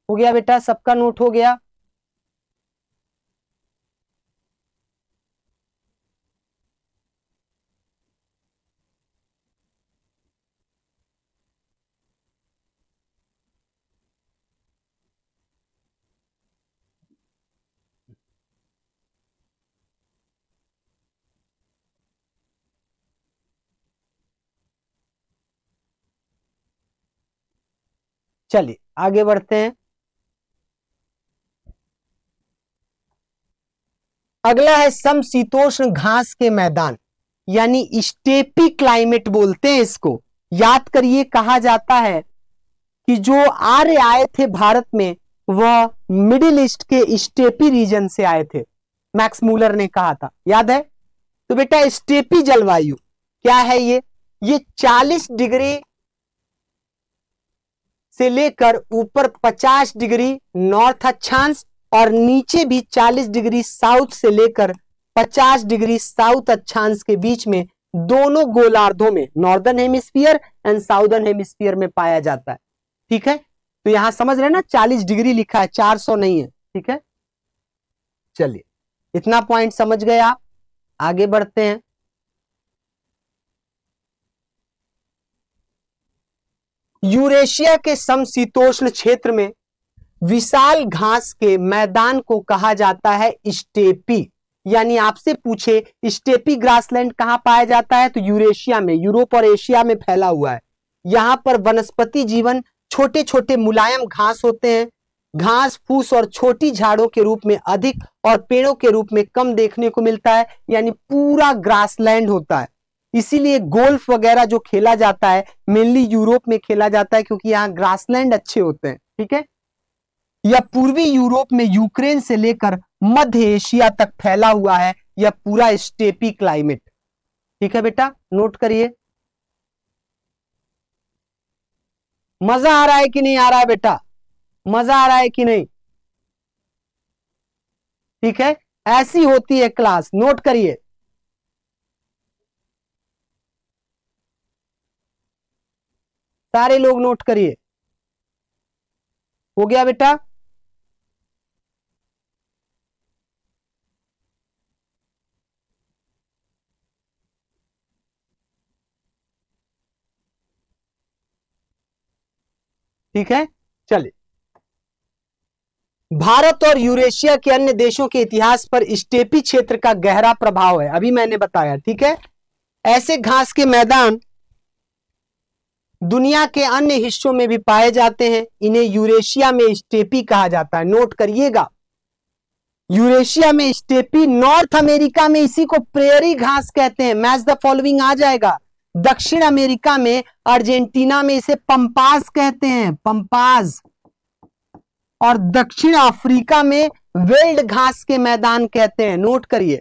हो गया बेटा, सबका नोट हो गया? चलिए आगे बढ़ते हैं। अगला है समशीतोष्ण घास के मैदान, यानी स्टेपी क्लाइमेट बोलते हैं इसको। याद करिए, कहा जाता है कि जो आर्य आए थे भारत में वह मिडिल ईस्ट के स्टेपी रीजन से आए थे, मैक्स मूलर ने कहा था, याद है? तो बेटा स्टेपी जलवायु क्या है? ये 40 डिग्री से लेकर ऊपर 50 डिग्री नॉर्थ अक्षांश और नीचे भी 40 डिग्री साउथ से लेकर 50 डिग्री साउथ अक्षांश के बीच में, दोनों गोलार्धों में, northern hemisphere and southern hemisphere में पाया जाता है। ठीक है, तो यहां समझ रहे ना 40 डिग्री लिखा है, 400 नहीं है। ठीक है, चलिए इतना पॉइंट समझ गए आप, आगे बढ़ते हैं। यूरेशिया के समशीतोष्ण क्षेत्र में विशाल घास के मैदान को कहा जाता है स्टेपी। यानी आपसे पूछे स्टेपी ग्रासलैंड कहां पाया जाता है, तो यूरेशिया में, यूरोप और एशिया में फैला हुआ है। यहां पर वनस्पति जीवन छोटे छोटे मुलायम घास होते हैं, घास फूस और छोटी झाड़ों के रूप में अधिक और पेड़ों के रूप में कम देखने को मिलता है, यानी पूरा ग्रासलैंड होता है। इसीलिए गोल्फ वगैरह जो खेला जाता है मेनली यूरोप में खेला जाता है, क्योंकि यहां ग्रासलैंड अच्छे होते हैं। ठीक है, यह पूर्वी यूरोप में यूक्रेन से लेकर मध्य एशिया तक फैला हुआ है, यह पूरा स्टेपी क्लाइमेट। ठीक है बेटा, नोट करिए। मजा आ रहा है कि नहीं आ रहा है बेटा? मजा आ रहा है कि नहीं? ठीक है, ऐसी होती है क्लास, नोट करिए। सारे लोग नोट करिए। हो गया बेटा? ठीक है, चलिए। भारत और यूरेशिया के अन्य देशों के इतिहास पर स्टेपी क्षेत्र का गहरा प्रभाव है, अभी मैंने बताया। ठीक है, ऐसे घास के मैदान दुनिया के अन्य हिस्सों में भी पाए जाते हैं, इन्हें यूरेशिया में स्टेपी कहा जाता है। नोट करिएगा, यूरेशिया में स्टेपी, नॉर्थ अमेरिका में इसी को प्रेयरी घास कहते हैं। मैच द फॉलोइंग आ जाएगा। दक्षिण अमेरिका में, अर्जेंटीना में इसे पंपास कहते हैं, पंपास। और दक्षिण अफ्रीका में वेल्ड घास के मैदान कहते हैं। नोट करिए,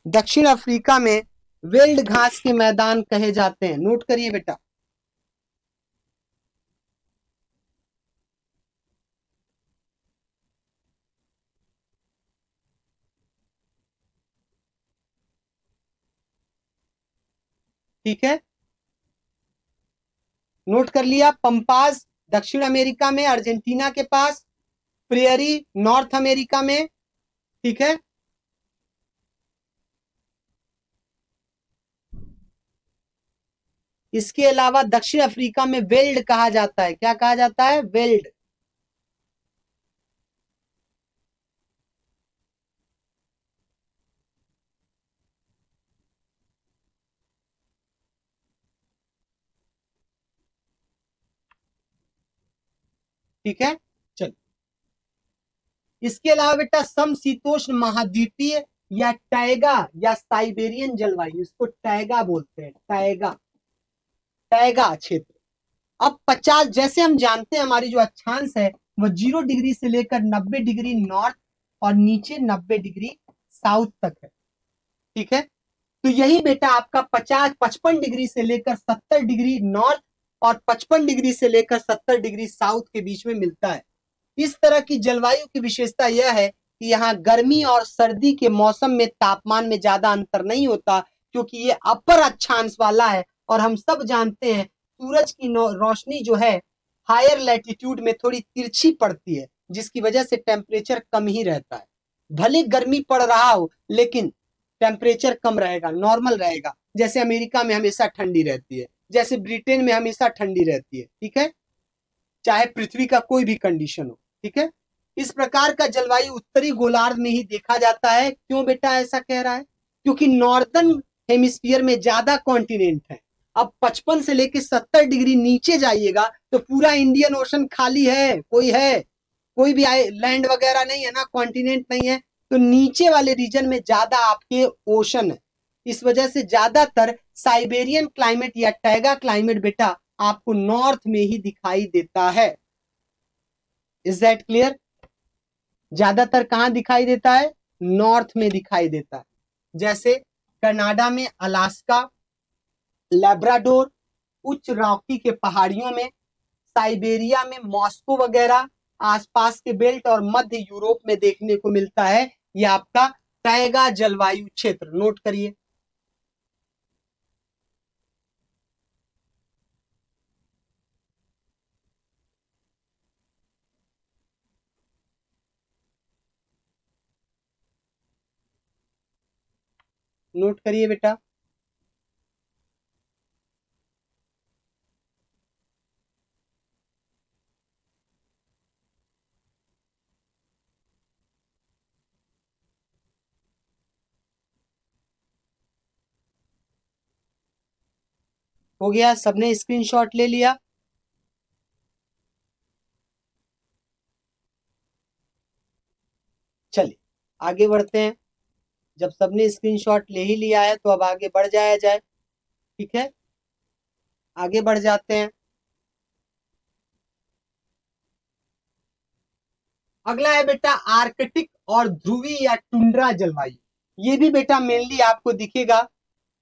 दक्षिण अफ्रीका में वेल्ड घास के मैदान कहे जाते हैं। नोट करिए बेटा। ठीक है, नोट कर लिया। पंपास दक्षिण अमेरिका में, अर्जेंटीना के पास, प्रेयरी नॉर्थ अमेरिका में। ठीक है, इसके अलावा दक्षिण अफ्रीका में वेल्ड कहा जाता है। क्या कहा जाता है? वेल्ड। ठीक है, चलो। इसके अलावा बेटा समशीतोष्ण महाद्वीपीय या टैगा या साइबेरियन जलवायु, इसको टैगा बोलते हैं, टैगा, टैगा क्षेत्र। अब 50, जैसे हम जानते हैं हमारी जो अक्षांश है वो 0 डिग्री से लेकर 90 डिग्री नॉर्थ और नीचे 90 डिग्री साउथ तक है। ठीक है, तो यही बेटा आपका 55 डिग्री से लेकर 70 डिग्री नॉर्थ और 55 डिग्री से लेकर 70 डिग्री साउथ के बीच में मिलता है। इस तरह की जलवायु की विशेषता यह है कि यहाँ गर्मी और सर्दी के मौसम में तापमान में ज्यादा अंतर नहीं होता, क्योंकि ये अपर अक्षांश वाला है। और हम सब जानते हैं सूरज की रोशनी जो है हायर लैटिट्यूड में थोड़ी तिरछी पड़ती है, जिसकी वजह से टेम्परेचर कम ही रहता है। भले गर्मी पड़ रहा हो लेकिन टेम्परेचर कम रहेगा, नॉर्मल रहेगा। जैसे अमेरिका में हमेशा ठंडी रहती है, जैसे ब्रिटेन में हमेशा ठंडी रहती है। ठीक है, चाहे पृथ्वी का कोई भी कंडीशन हो। ठीक है, इस प्रकार का जलवायु उत्तरी गोलार्ध में ही देखा जाता है। क्यों बेटा ऐसा कह रहा है? क्योंकि नॉर्दर्न हेमिस्फीयर में ज्यादा कॉन्टिनेंट है। अब 55 से लेकर 70 डिग्री नीचे जाइएगा तो पूरा इंडियन ओशन खाली है, कोई भी लैंड वगैरह नहीं है ना, कॉन्टिनेंट नहीं है। तो नीचे वाले रीजन में ज्यादा आपके ओशन है। इस वजह से ज्यादातर साइबेरियन क्लाइमेट या टैगा क्लाइमेट बेटा आपको नॉर्थ में ही दिखाई देता है। Is that clear? ज्यादातर कहां दिखाई देता है? नॉर्थ में दिखाई देता है। जैसे कनाडा में अलास्का, लेब्राडोर, उच्च रॉकी के पहाड़ियों में, साइबेरिया में मॉस्को वगैरह, आसपास के बेल्ट और मध्य यूरोप में देखने को मिलता है। यह आपका टैगा जलवायु क्षेत्र। नोट करिए। नोट करिए बेटा। हो गया? सबने स्क्रीनशॉट ले लिया? चलिए आगे बढ़ते हैं। जब सबने स्क्रीनशॉट ले ही लिया है तो अब आगे बढ़ जाया जाए। ठीक है, आगे बढ़ जाते हैं। अगला है बेटा आर्कटिक और ध्रुवी या टुंड्रा जलवायु। ये भी बेटा मेनली आपको दिखेगा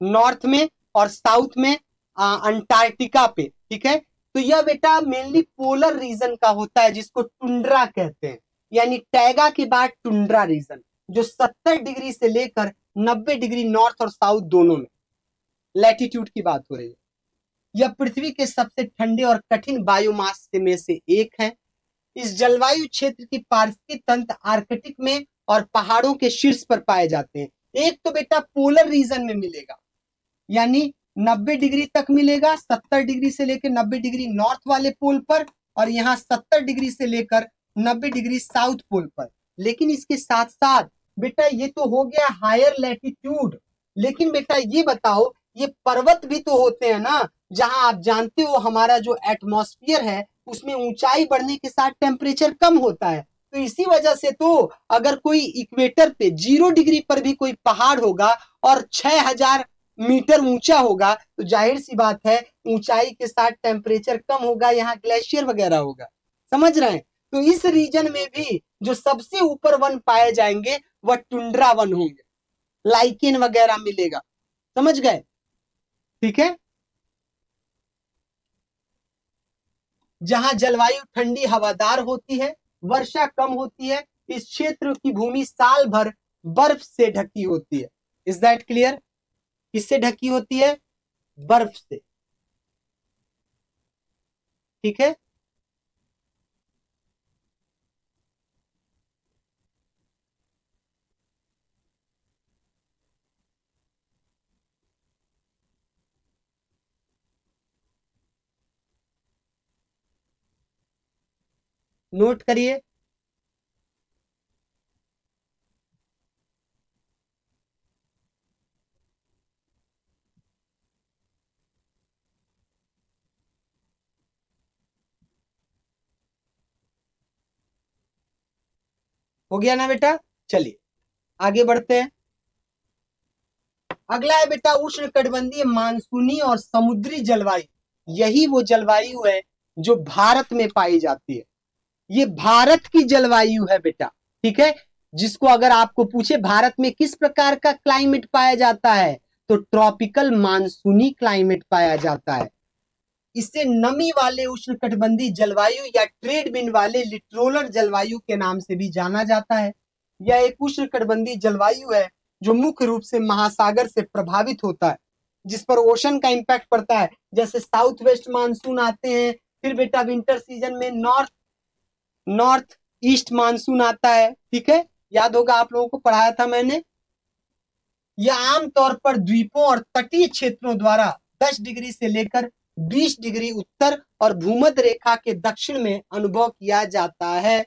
नॉर्थ में और साउथ में, अंटार्कटिका पे। ठीक है, तो यह बेटा मेनली पोलर रीजन का होता है, जिसको टुंड्रा कहते हैं। यानी टैगा के बाद टुंड्रा रीजन, जो 70 डिग्री से लेकर 90 डिग्री नॉर्थ और साउथ दोनों में लैटिट्यूड की बात हो रही है। यह पृथ्वी के सबसे ठंडे और कठिन बायोमास में से एक है। इस जलवायु क्षेत्र की पारिस्थितिक तंत्र आर्कटिक में और पहाड़ों के शीर्ष पर पाए जाते हैं। एक तो बेटा पोलर रीजन में मिलेगा, यानी 90 डिग्री तक मिलेगा, 70 डिग्री से लेकर 90 डिग्री नॉर्थ वाले पोल पर, और यहाँ 70 डिग्री से लेकर 90 डिग्री साउथ पोल पर। लेकिन इसके साथ साथ बेटा ये तो हो गया हायर लैटिट्यूड, लेकिन बेटा ये बताओ ये पर्वत भी तो होते हैं ना, जहां आप जानते हो हमारा जो एटमॉस्फेयर है उसमें ऊंचाई बढ़ने के साथ टेम्परेचर कम होता है। तो इसी वजह से तो अगर कोई इक्वेटर पे 0 डिग्री पर भी कोई पहाड़ होगा और 6000 मीटर ऊंचा होगा तो जाहिर सी बात है ऊंचाई के साथ टेम्परेचर कम होगा, यहाँ ग्लेशियर वगैरह होगा। समझ रहे हैं? तो इस रीजन में भी जो सबसे ऊपर वन पाए जाएंगे वह टुंड्रा वन होंगे, लाइकेन वगैरह मिलेगा। समझ गए? ठीक है। जहां जलवायु ठंडी हवादार होती है, वर्षा कम होती है, इस क्षेत्र की भूमि साल भर बर्फ से ढकी होती है। Is that clear? किससे ढकी होती है? बर्फ से। ठीक है। नोट करिए। हो गया ना बेटा? चलिए आगे बढ़ते हैं। अगला है बेटा उष्णकटिबंधीय मानसूनी और समुद्री जलवायु। यही वो जलवायु है जो भारत में पाई जाती है। ये भारत की जलवायु है बेटा। ठीक है। जिसको अगर आपको पूछे भारत में किस प्रकार का क्लाइमेट पाया जाता है तो ट्रॉपिकल मानसूनी क्लाइमेट पाया जाता है। इसे नमी वाले उष्णकटिबंधीय जलवायु या ट्रेड विंड वाले लिटरोलर जलवायु के नाम से भी जाना जाता है। यह एक उष्णकटिबंधीय जलवायु है जो मुख्य रूप से महासागर से प्रभावित होता है, जिस पर ओशन का इंपैक्ट पड़ता है। जैसे साउथ वेस्ट मानसून आते हैं, फिर बेटा विंटर सीजन में नॉर्थ ईस्ट मानसून आता है। ठीक है, याद होगा आप लोगों को पढ़ाया था मैंने। यह आमतौर पर द्वीपों और तटीय क्षेत्रों द्वारा 10 डिग्री से लेकर 20 डिग्री उत्तर और भूमध्य रेखा के दक्षिण में अनुभव किया जाता है।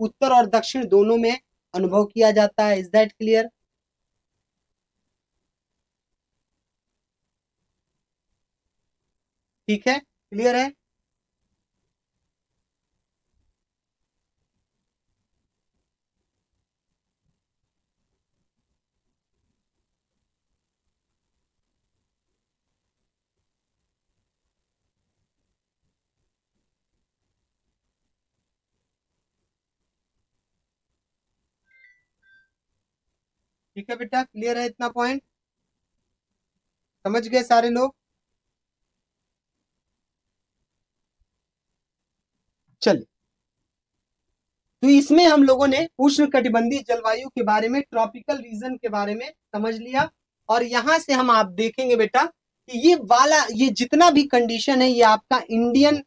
उत्तर और दक्षिण दोनों में अनुभव किया जाता है। Is that clear? ठीक है, क्लियर है। ठीक है बेटा, क्लियर है इतना पॉइंट? समझ गए सारे लोग? चलिए, तो इसमें हम लोगों ने उष्णकटिबंधीय जलवायु के बारे में, ट्रॉपिकल रीजन के बारे में समझ लिया। और यहां से हम आप देखेंगे बेटा कि ये जितना भी कंडीशन है ये आपका इंडियन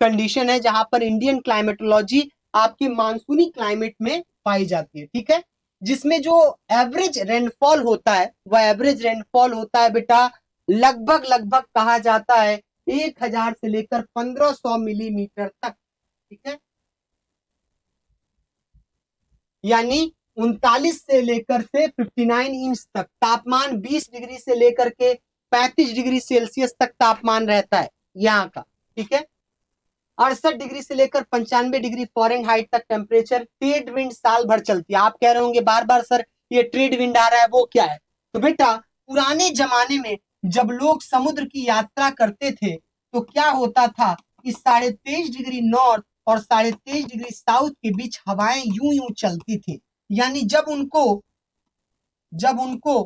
कंडीशन है, जहां पर इंडियन क्लाइमेटोलॉजी आपके मानसूनी क्लाइमेट में पाई जाती है। ठीक है, जिसमें जो एवरेज रेनफॉल होता है वह एवरेज रेनफॉल होता है बेटा लगभग लगभग कहा जाता है 1000 से लेकर 1500 मिलीमीटर तक। ठीक है, यानी 39 से लेकर से 59 इंच तक तापमान, 20 डिग्री से लेकर के 35 डिग्री सेल्सियस तक तापमान रहता है यहाँ का। ठीक है, 68 डिग्री से लेकर 95 डिग्री फ़ारेनहाइट तक टेम्परेचर। ट्रेड विंड साल भर चलती है। आप कह रहे होंगे बार बार सर ये ट्रेड विंड आ रहा है, वो क्या है? तो बेटा पुराने जमाने में जब लोग समुद्र की यात्रा करते थे तो क्या होता था कि 23.5 डिग्री नॉर्थ और 23.5 डिग्री साउथ के बीच हवाएं यूं यूं चलती थी। यानी जब उनको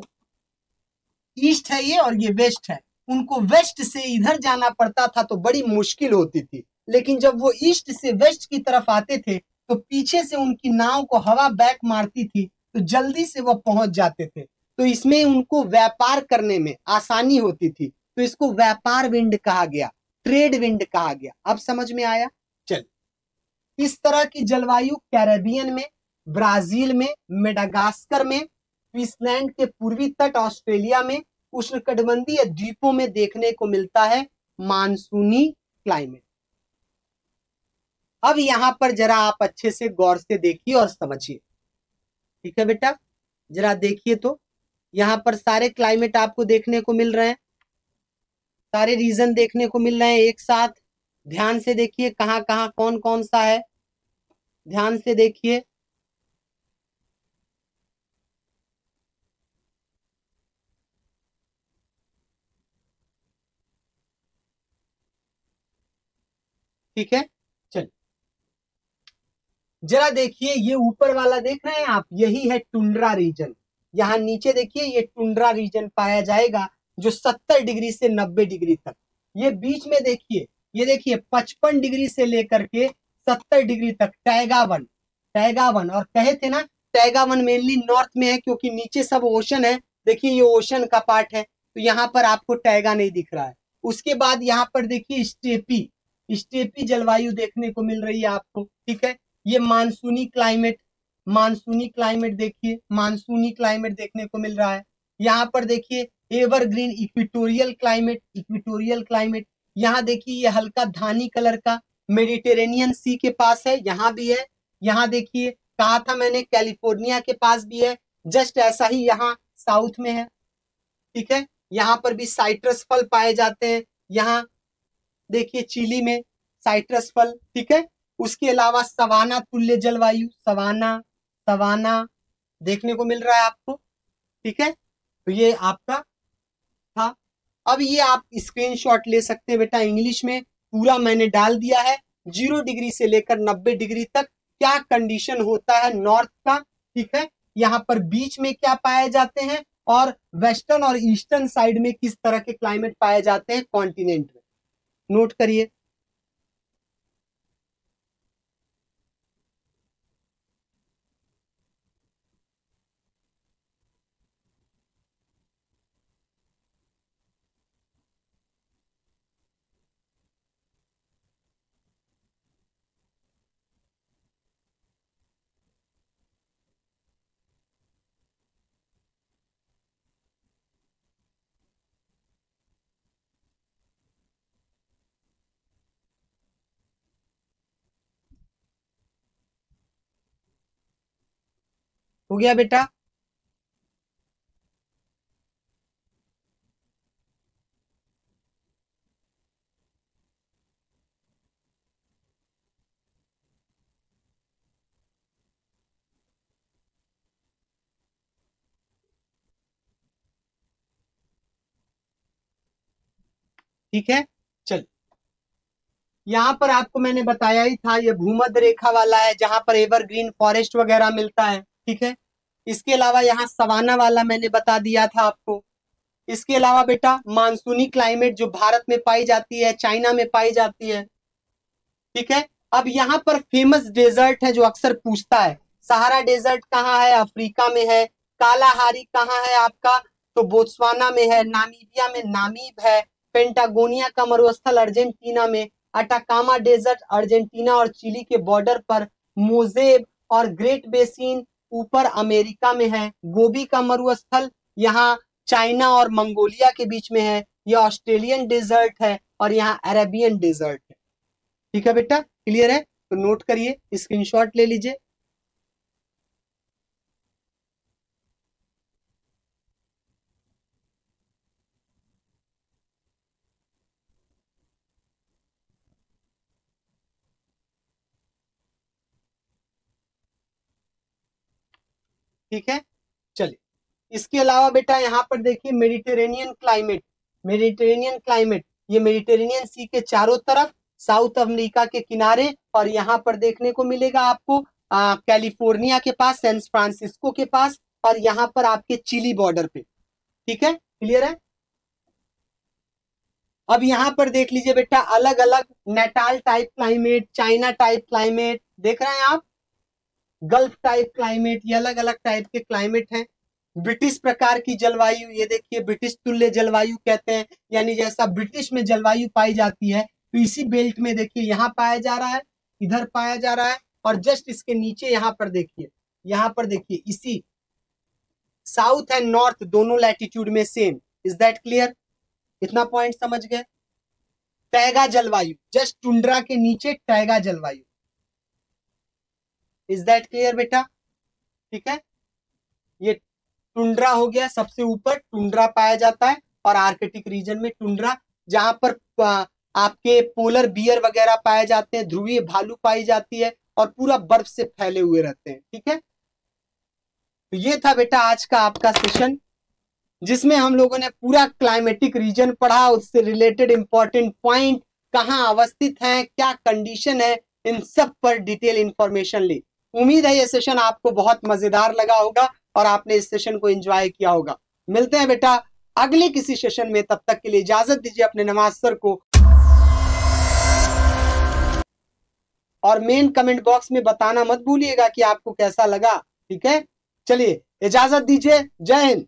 ईस्ट है ये और ये वेस्ट है, उनको वेस्ट से इधर जाना पड़ता था तो बड़ी मुश्किल होती थी। लेकिन जब वो ईस्ट से वेस्ट की तरफ आते थे तो पीछे से उनकी नाव को हवा बैक मारती थी तो जल्दी से वो पहुंच जाते थे। तो इसमें उनको व्यापार करने में आसानी होती थी, तो इसको व्यापार विंड कहा गया, ट्रेड विंड कहा गया। अब समझ में आया? चल, इस तरह की जलवायु कैरेबियन में, ब्राजील में, मेडागास्कर में, क्वींसलैंड के पूर्वी तट ऑस्ट्रेलिया में, उष्णकटिबंधीय द्वीपों में देखने को मिलता है मानसूनी क्लाइमेट। अब यहां पर जरा आप अच्छे से गौर से देखिए और समझिए, ठीक है बेटा, जरा देखिए तो यहां पर सारे क्लाइमेट आपको देखने को मिल रहे हैं, सारे रीजन देखने को मिल रहे हैं एक साथ। ध्यान से देखिए कहां कहां कौन कौन सा है, ध्यान से देखिए। ठीक है, चलिए जरा देखिए, ये ऊपर वाला देख रहे हैं आप, यही है टुंड्रा रीजन। यहाँ नीचे देखिए ये टुंड्रा रीजन पाया जाएगा जो 70 डिग्री से 90 डिग्री तक। ये बीच में देखिए, ये देखिए 55 डिग्री से लेकर के 70 डिग्री तक टैगा वन, टैगा वन। और कहे थे ना टैगा वन मेनली नॉर्थ में है क्योंकि नीचे सब ओशन है। देखिए ये ओशन का पार्ट है, तो यहाँ पर आपको टैगा नहीं दिख रहा है। उसके बाद यहाँ पर देखिए स्टेपी, स्टेपी जलवायु देखने को मिल रही है आपको, ठीक है। ये मानसूनी क्लाइमेट, मानसूनी क्लाइमेट देखिए, मानसूनी क्लाइमेट देखने को मिल रहा है। यहाँ पर देखिए evergreen equatorial climate, equatorial climate. यहाँ देखिए ये हल्का धानी कलर का मेडिटेरेनियन सी के पास है, यहाँ भी है। यहाँ देखिए कहा था मैंने कैलिफोर्निया के पास भी है, जस्ट ऐसा ही यहाँ साउथ में है, ठीक है। यहाँ पर भी साइट्रस फल पाए जाते हैं, यहाँ देखिए चिली में साइट्रस फल, ठीक है। उसके अलावा सवाना तुल्य जलवायु, सवाना, सवाना देखने को मिल रहा है आपको, ठीक है। तो ये आपका था। अब ये आप स्क्रीनशॉट ले सकते हैं बेटा, इंग्लिश में पूरा मैंने डाल दिया है। 0 डिग्री से लेकर 90 डिग्री तक क्या कंडीशन होता है नॉर्थ का, ठीक है। यहाँ पर बीच में क्या पाए जाते हैं और वेस्टर्न और ईस्टर्न साइड में किस तरह के क्लाइमेट पाए जाते हैं कॉन्टिनेंट में, नोट करिए। हो गया बेटा, ठीक है। चल यहाँ पर आपको मैंने बताया ही था, ये भूमध्य रेखा वाला है जहां पर एवरग्रीन फॉरेस्ट वगैरह मिलता है, ठीक है। इसके अलावा यहाँ सवाना वाला मैंने बता दिया था आपको। इसके अलावा बेटा मानसूनी क्लाइमेट जो भारत में पाई जाती है, चाइना में पाई जाती है, ठीक है। अब यहाँ पर फेमस डेजर्ट है जो अक्सर पूछता है, सहारा डेजर्ट कहाँ है, अफ्रीका में है। कालाहारी कहाँ है आपका, तो बोत्सवाना में है। नामीबिया में नामीब है। पेंटागोनिया का मरुस्थल अर्जेंटीना में। अटाकामा डेजर्ट अर्जेंटीना और चिली के बॉर्डर पर। मोजेब और ग्रेट बेसिन ऊपर अमेरिका में है। गोबी का मरुस्थल यहाँ चाइना और मंगोलिया के बीच में है। यह ऑस्ट्रेलियन डेजर्ट है और यहाँ अरेबियन डेजर्ट है, ठीक है बेटा, क्लियर है। तो नोट करिए, स्क्रीनशॉट ले लीजिए। ठीक है, चलिए इसके अलावा बेटा यहाँ पर देखिए मेडिटेरेनियन क्लाइमेट, मेडिटेरेनियन क्लाइमेट, ये मेडिटेरेनियन सी के चारों तरफ, साउथ अमेरिका के किनारे, और यहाँ पर देखने को मिलेगा आपको कैलिफोर्निया के पास, सैन फ्रांसिस्को के पास, और यहाँ पर आपके चिली बॉर्डर पे, ठीक है, क्लियर है। अब यहाँ पर देख लीजिए बेटा अलग अलग Natal type climate, China type climate देख रहे हैं आप, गल्फ टाइप क्लाइमेट, ये अलग अलग टाइप के क्लाइमेट हैं। ब्रिटिश प्रकार की जलवायु, ये देखिए ब्रिटिश तुल्य जलवायु कहते हैं, यानी जैसा ब्रिटिश में जलवायु पाई जाती है तो इसी बेल्ट में देखिए यहाँ पाया जा रहा है, इधर पाया जा रहा है, और जस्ट इसके नीचे यहाँ पर देखिए, यहाँ पर देखिए इसी साउथ एंड नॉर्थ दोनों लैटिट्यूड में सेम, इज दैट क्लियर? इतना पॉइंट समझ गए? टैगा जलवायु, जस्ट टुंड्रा के नीचे टैगा जलवायु, इज दैट क्लियर बेटा? ठीक है, ये टुंड्रा हो गया, सबसे ऊपर टुंड्रा पाया जाता है, और आर्कटिक रीजन में टुंड्रा, जहां पर आपके पोलर बियर वगैरह पाए जाते हैं, ध्रुवीय भालू पाई जाती है, और पूरा बर्फ से फैले हुए रहते हैं। ठीक है, तो ये था बेटा आज का आपका सेशन, जिसमें हम लोगों ने पूरा क्लाइमेटिक रीजन पढ़ा, उससे रिलेटेड इंपॉर्टेंट पॉइंट, कहाँ अवस्थित हैं, क्या कंडीशन है, इन सब पर डिटेल इंफॉर्मेशन ली। उम्मीद है ये सेशन आपको बहुत मजेदार लगा होगा और आपने इस सेशन को एंजॉय किया होगा। मिलते हैं बेटा अगले किसी सेशन में, तब तक के लिए इजाजत दीजिए अपने नवाज सर को, और मेन कमेंट बॉक्स में बताना मत भूलिएगा कि आपको कैसा लगा। ठीक है, चलिए इजाजत दीजिए, जय हिंद।